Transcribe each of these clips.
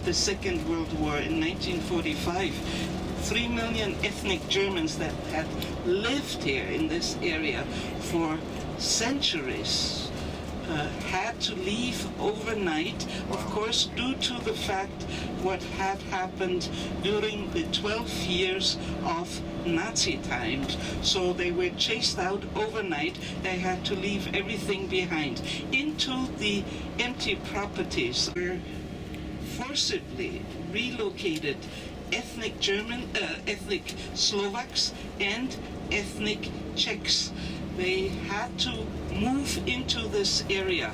the Second World War in 1945. 3 million ethnic Germans that had lived here in this area for centuries had to leave overnight, of course, due to the fact what had happened during the 12 years of Nazi times. So they were chased out overnight. They had to leave everything behind. Into the empty properties were forcibly relocated ethnic German, ethnic Slovaks and ethnic Czechs. They had to move into this area.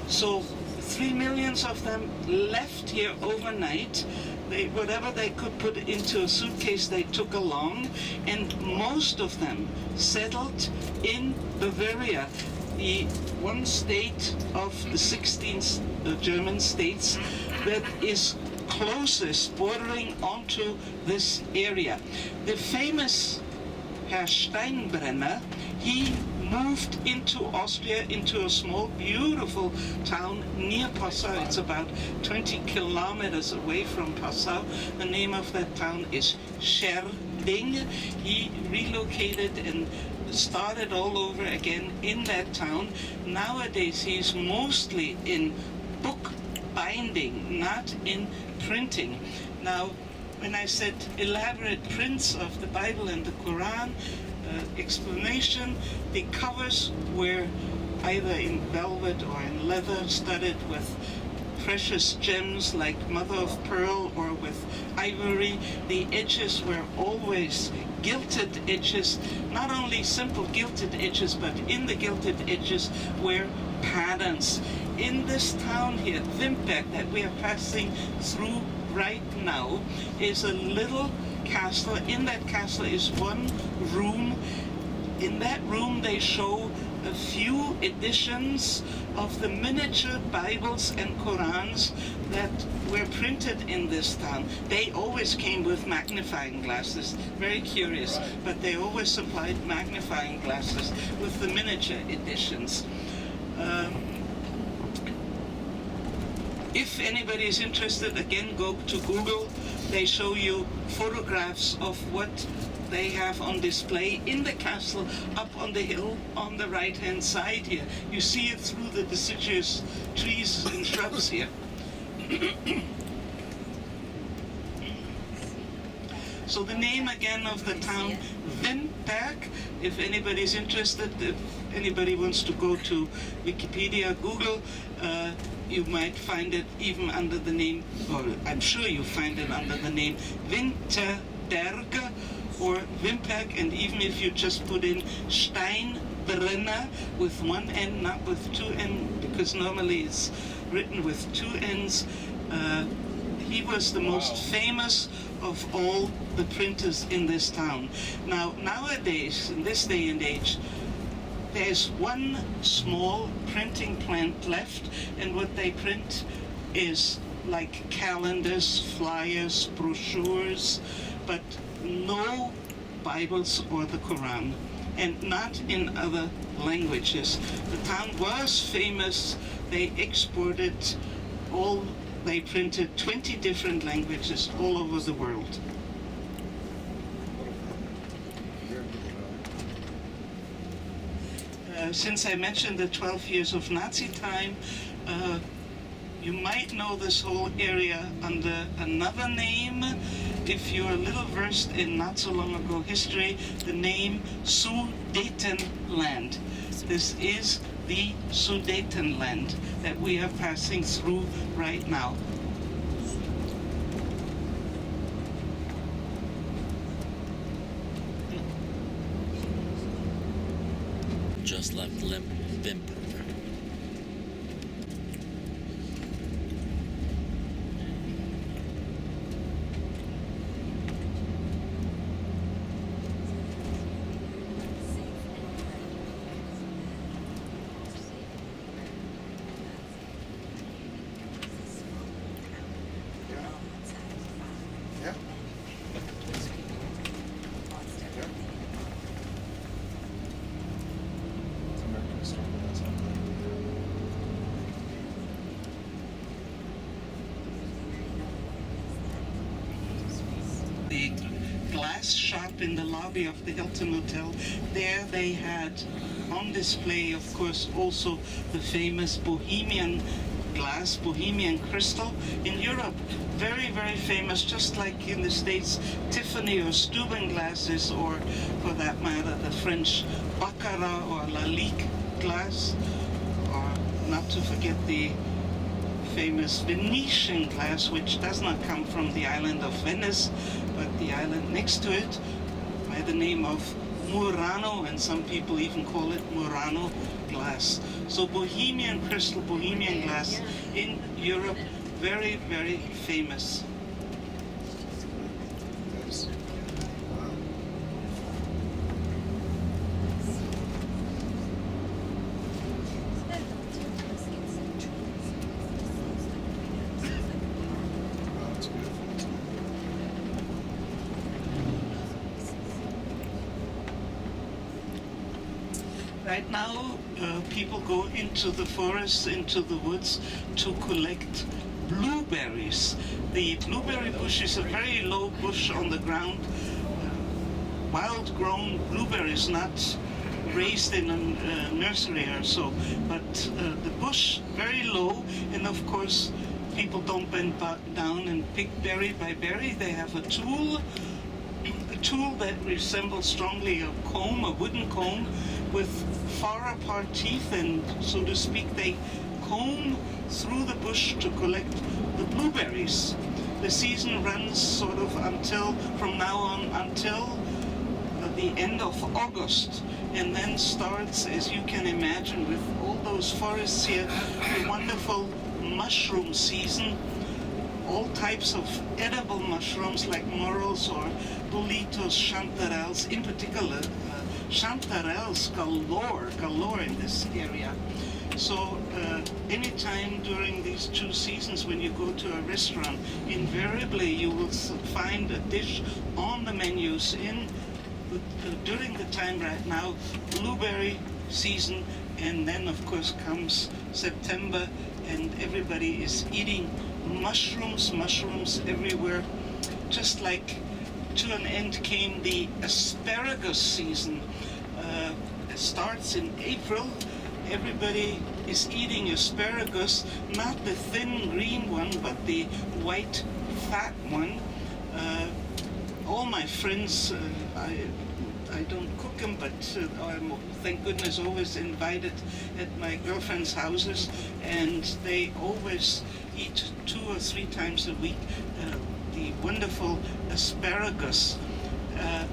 So 3 million of them left here overnight. Whatever they could put into a suitcase they took along, and most of them settled in Bavaria, the one state of the 16 German states that is closest, bordering onto this area. The famous Herr Steinbrenner, he moved into Austria, into a small, beautiful town near Passau. It's about 20 kilometers away from Passau. The name of that town is Scherding. He relocated and started all over again in that town. Nowadays, he's mostly in book binding, not in printing. Now, when I said elaborate prints of the Bible and the Quran, explanation, the covers were either in velvet or in leather, studded with precious gems like mother of pearl or with ivory. The edges were always gilded edges, not only simple gilded edges, but in the gilded edges were patterns. In this town here, Wimperk, that we are passing through right now, is a little castle. In that castle is one room. In that room they show a few editions of the miniature Bibles and Qurans that were printed in this town. They always came with magnifying glasses. Very curious, but they always supplied magnifying glasses with the miniature editions. If anybody is interested, again, go to Google. They show you photographs of what they have on display in the castle up on the hill on the right-hand side here. You see it through the deciduous trees and shrubs here. So the name again of the town, Wimperk. If anybody is interested, if anybody wants to go to Wikipedia, Google, you might find it even under the name, or I'm sure you find it under the name Winterberg or Wimperk, and even if you just put in Steinbrenner with one N, not with two N, because normally it's written with two N's, he was the most famous of all the printers in this town. Now, nowadays, in this day and age, there's one small printing plant left, and what they print is like calendars, flyers, brochures, but no Bibles or the Quran, and not in other languages. The town was famous. They exported they printed 20 different languages all over the world. Since I mentioned the 12 years of Nazi time, you might know this whole area under another name. If you're a little versed in not so long ago history, the name Sudetenland. This is the Sudetenland that we are passing through right now. Just left Wimperk. the glass shop in the lobby of the Hilton Hotel. There they had on display, of course, also the famous Bohemian glass, Bohemian crystal. In Europe, very, very famous, just like in the States, Tiffany or Steuben glasses, or for that matter, the French Baccarat or Lalique glass, or not to forget the famous Venetian glass, which does not come from the island of Venice, but the island next to it, by the name of Murano, and some people even call it Murano glass. So Bohemian crystal, Bohemian glass in Europe, very, very famous. Right now, people go into the forests, into the woods to collect blueberries. The blueberry bush is a very low bush on the ground. Wild-grown blueberries, not raised in a nursery or so, but the bush very low, and of course people don't bend down and pick berry by berry. They have a tool that resembles strongly a comb, a wooden comb, with far apart teeth, and so to speak they comb through the bush to collect the blueberries. The season runs sort of from now on until the end of August, and then starts, as you can imagine, with all those forests here, the wonderful mushroom season. All types of edible mushrooms like morels or bolitos, chanterelles, in particular chanterelles galore in this area. So anytime during these two seasons when you go to a restaurant, invariably you will find a dish on the menus during the time right now, blueberry season, and then of course comes September and everybody is eating mushrooms everywhere. Just like to an end came the asparagus season. It starts in April. Everybody is eating asparagus, not the thin green one, but the white fat one. All my friends, I don't cook them, but I'm, thank goodness, always invited at my girlfriend's houses, and they always eat 2 or 3 times a week the wonderful asparagus.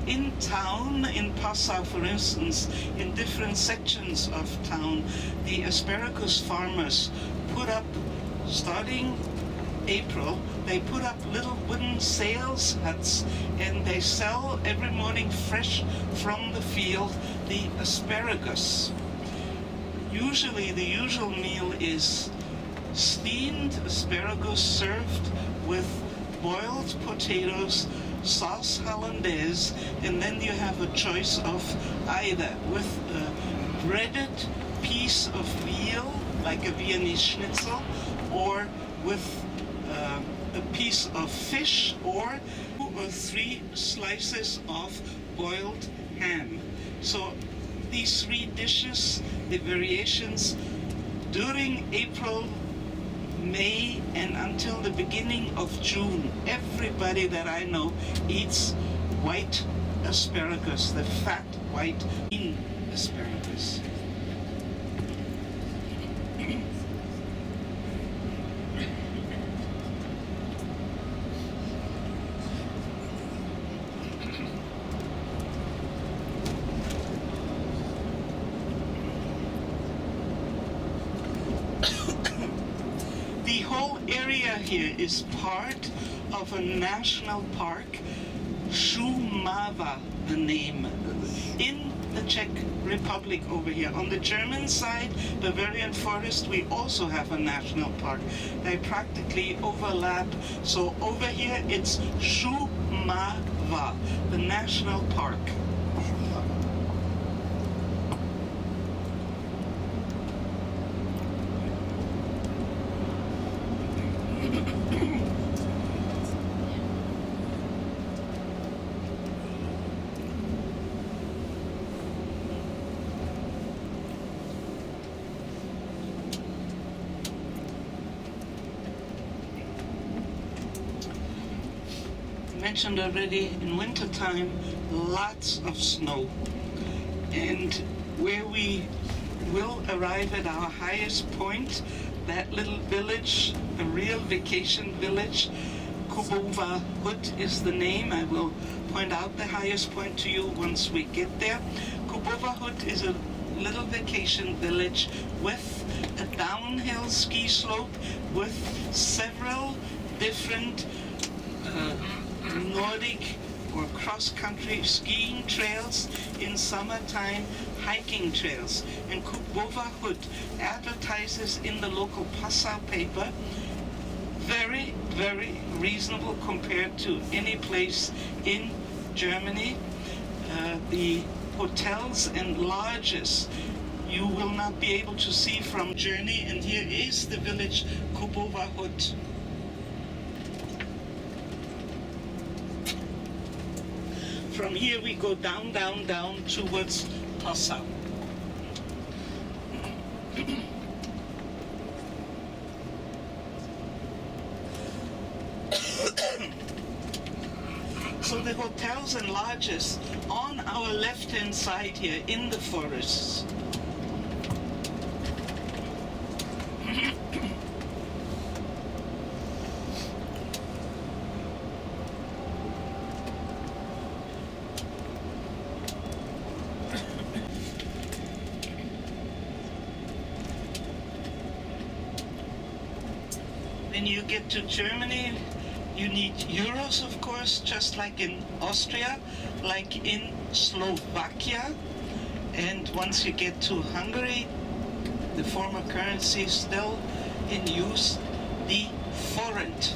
In town, in Passau for instance, in different sections of town, the asparagus farmers put up, starting April, they put up little wooden sales huts, and they sell every morning fresh from the field the asparagus. Usually the usual meal is steamed asparagus served with boiled potatoes, sauce hollandaise, and then you have a choice of either with a breaded piece of veal, like a Viennese schnitzel, or with a piece of fish, or 2 or 3 slices of boiled ham. So these 3 dishes, the variations, during April, May, and until the beginning of June, everybody that I know eats white asparagus, the fat white green asparagus. The whole area here is part of a national park, Šumava, the name, in the Czech Republic over here. On the German side, Bavarian Forest, we also have a national park. They practically overlap. So over here it's Šumava, the national park. mentioned already, in wintertime, lots of snow. And where we will arrive at our highest point, that little village, a real vacation village, Kubova Hut is the name. I will point out the highest point to you once we get there. Kubova Hut is a little vacation village with a downhill ski slope with several different Nordic or cross-country skiing trails, in summertime hiking trails. And Kubova Hut advertises in the local Passau paper very, very reasonable compared to any place in Germany. The hotels and lodges you will not be able to see from journey, and here is the village Kubova Hut. From here we go down, down, down towards Passau. So the hotels and lodges on our left-hand side here in the forests. When you get to Germany, you need euros, of course, just like in Austria, like in Slovakia. And once you get to Hungary, the former currency is still in use, the forint.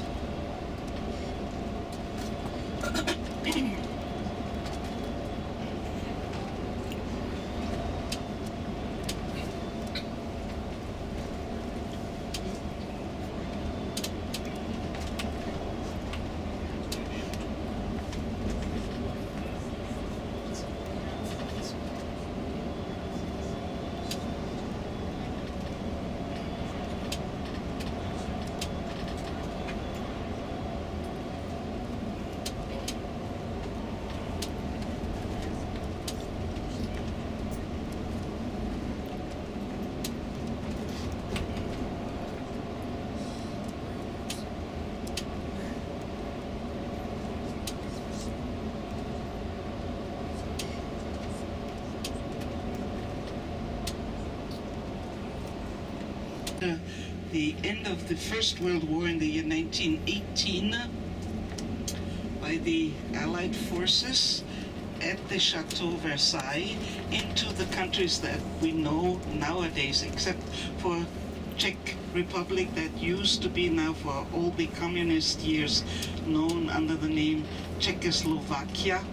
The end of the First World War in the year 1918 by the Allied forces at the Chateau Versailles into the countries that we know nowadays, except for Czech Republic that used to be now for all the communist years known under the name Czechoslovakia.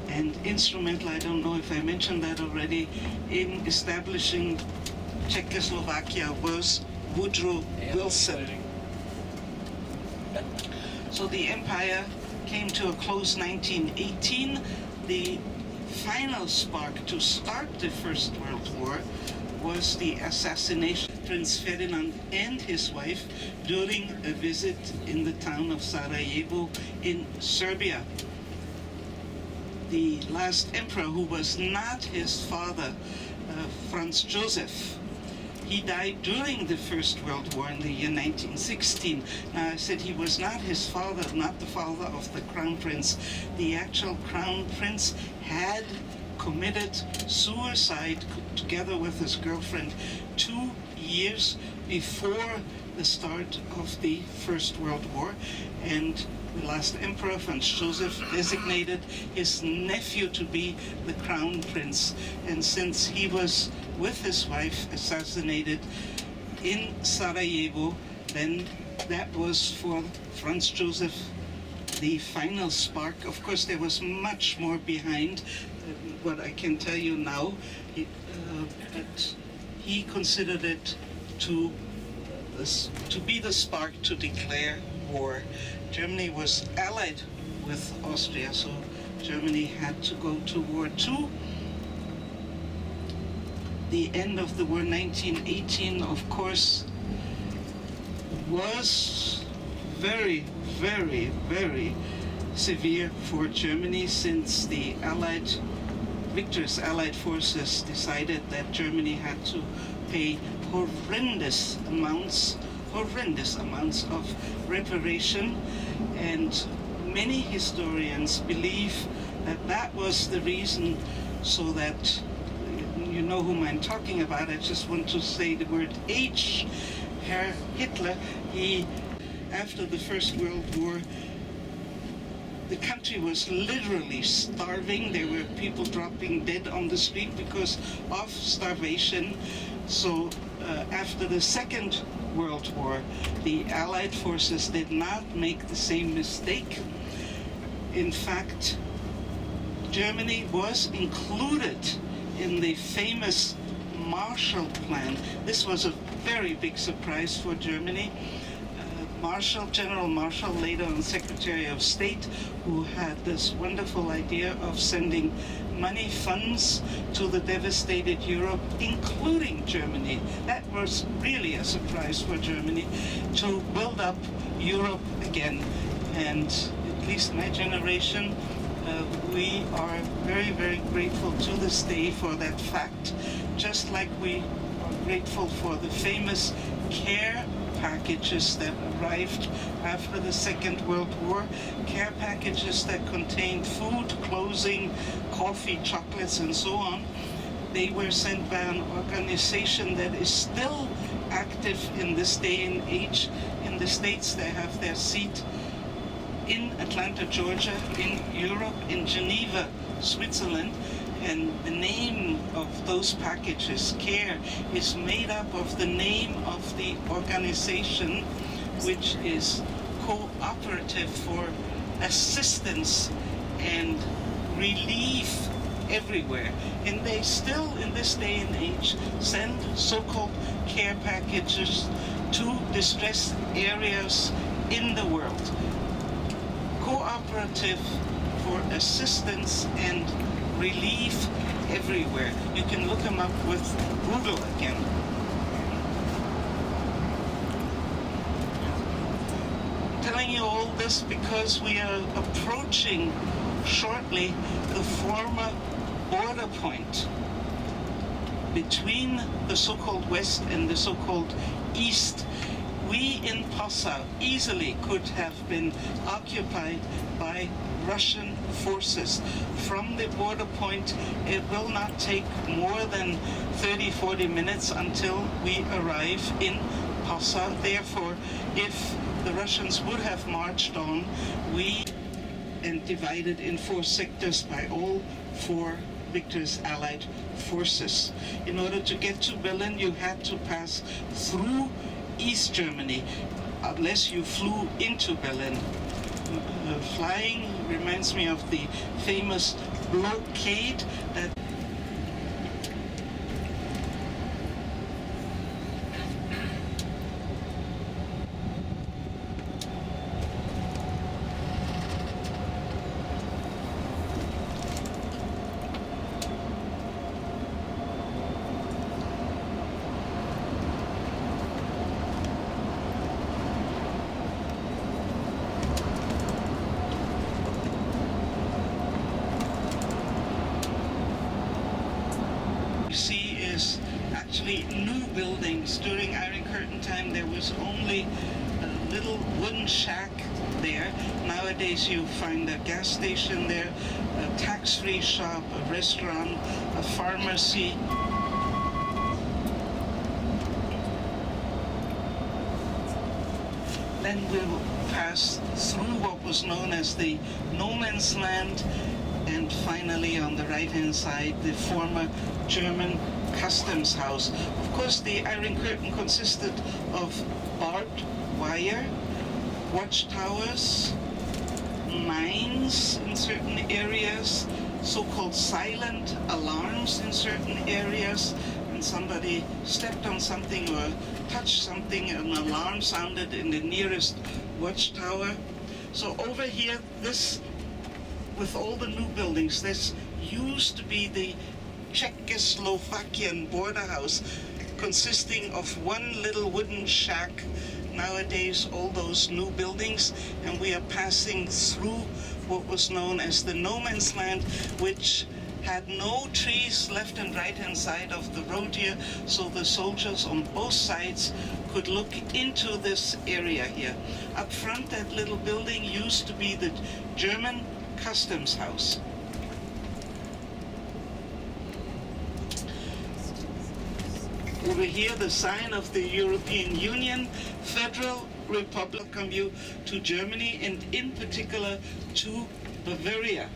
And instrumental, I don't know if I mentioned that already, in establishing Czechoslovakia was Woodrow Wilson. So the empire came to a close 1918. The final spark to start the First World War was the assassination of Prince Ferdinand and his wife during a visit in the town of Sarajevo in Serbia. The last emperor, who was not his father, Franz Joseph, he died during the First World War in the year 1916. Now, I said he was not his father, not the father of the Crown Prince. The actual Crown Prince had committed suicide together with his girlfriend 2 years before the start of the First World War. And the last emperor, Franz Joseph, designated his nephew to be the Crown Prince. And since he was with his wife assassinated in Sarajevo, then that was for Franz Joseph the final spark. Of course, there was much more behind what I can tell you now, but he considered it to be the spark to declare war. Germany was allied with Austria, so Germany had to go to war too. The end of the war, 1918, of course, was very, very, very severe for Germany, since the victorious Allied forces decided that Germany had to pay horrendous amounts of reparation, and many historians believe that that was the reason, so that you know whom I'm talking about. I just want to say the word H. Herr Hitler, after the First World War, the country was literally starving. There were people dropping dead on the street because of starvation. So after the Second World War, the Allied forces did not make the same mistake. In fact, Germany was included in the famous Marshall Plan. This was a very big surprise for Germany. General Marshall, later on Secretary of State, who had this wonderful idea of sending money, funds to the devastated Europe, including Germany. That was really a surprise for Germany, to build up Europe again. And at least my generation, we are very, very grateful to this day for that fact, just like we are grateful for the famous care packages that arrived after the Second World War, care packages that contained food, clothing, coffee, chocolates, and so on. They were sent by an organization that is still active in this day and age. In the States, they have their seat in Atlanta, Georgia, in Europe, in Geneva, Switzerland. And the name of those packages, CARE, is made up of the name of the organization, which is Cooperative for Assistance and Relief Everywhere. And they still, in this day and age, send so-called care packages to distressed areas in the world. Cooperative for Assistance and Relief Everywhere. You can look them up with Google again. I'm telling you all this because we are approaching shortly the former border point between the so-called West and the so-called East. We in Passau easily could have been occupied by Russian forces. From the border point, it will not take more than 30-40 minutes until we arrive in Passau. Therefore, if the Russians would have marched on, and divided in 4 sectors by all 4 victorious Allied forces. In order to get to Berlin, you had to pass through East Germany, unless you flew into Berlin. Flying reminds me of the famous blockade that actually new buildings. During Iron Curtain time, there was only a little wooden shack there. Nowadays, you find a gas station there, a tax-free shop, a restaurant, a pharmacy. Then we will pass through what was known as the no man's land, and finally on the right-hand side, the former German customs house. Of course, the Iron Curtain consisted of barbed wire, watchtowers, mines in certain areas, so-called silent alarms in certain areas. When somebody stepped on something or touched something, an alarm sounded in the nearest watchtower. So over here, this, with all the new buildings, this used to be the Czechoslovakian border house, consisting of one little wooden shack nowadays all those new buildings, and we are passing through what was known as the no man's land, which had no trees left and right hand side of the road here, so the soldiers on both sides could look into this area here. Up front, that little building used to be the German customs house. Over here, the sign of the European Union, Federal Republic, welcome you to Germany, and in particular to Bavaria.